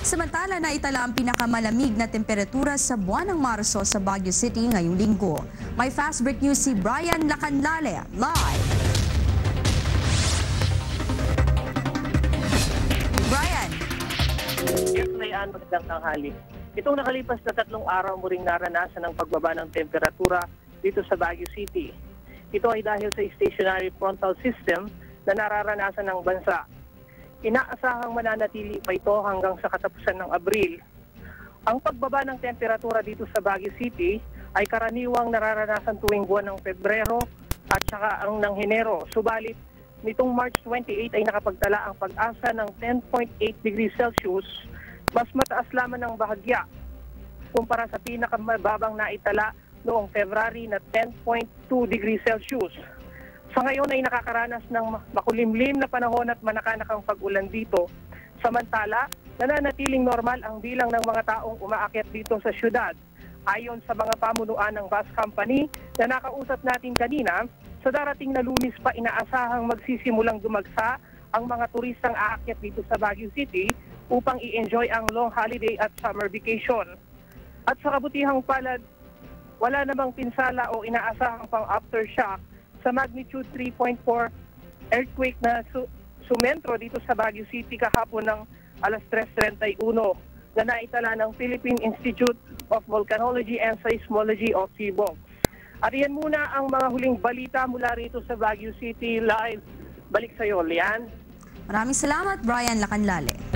Samantala, naitala ang pinakamalamig na temperatura sa buwan ng Marso sa Baguio City ngayong linggo. May fast break news si Brian Lacanlale, live. Brian. Yes, Mayan, magandang tanghali. Itong nakalipas na 3 araw mo ring naranasan ang pagbaba ng temperatura dito sa Baguio City. Ito ay dahil sa stationary frontal system na nararanasan ng bansa. Inaasahang mananatili pa ito hanggang sa katapusan ng Abril. Ang pagbaba ng temperatura dito sa Baguio City ay karaniwang nararanasan tuwing buwan ng Pebrero at saka ang ng Henero. Subalit, nitong March 28 ay nakapagtala ang Pag-asa ng 10.8 degrees Celsius, mas mataas lamang ng bahagya kumpara sa pinakamababang naitala noong February na 10.2 degrees Celsius. Sa ngayon ay nakakaranas ng makulimlim na panahon at manakanakang pag-ulan dito. Samantala, nananatiling normal ang bilang ng mga taong umaakyat dito sa syudad. Ayon sa mga pamunuan ng bus company na nakausap natin kanina, sa darating na Lunes pa inaasahang magsisimulang dumagsa ang mga turistang aakyat dito sa Baguio City upang i-enjoy ang long holiday at summer vacation. At sa kabutihang palad, wala namang pinsala o inaasahang pang aftershock sa magnitude 3.4 earthquake na sumentro dito sa Baguio City kahapon ng alas 3:31 na naitala ng Philippine Institute of Volcanology and Seismology of PHIVOLCS. At yan muna ang mga huling balita mula rito sa Baguio City. Live, balik sa iyo, Lian. Maraming salamat, Brian Lacanlale.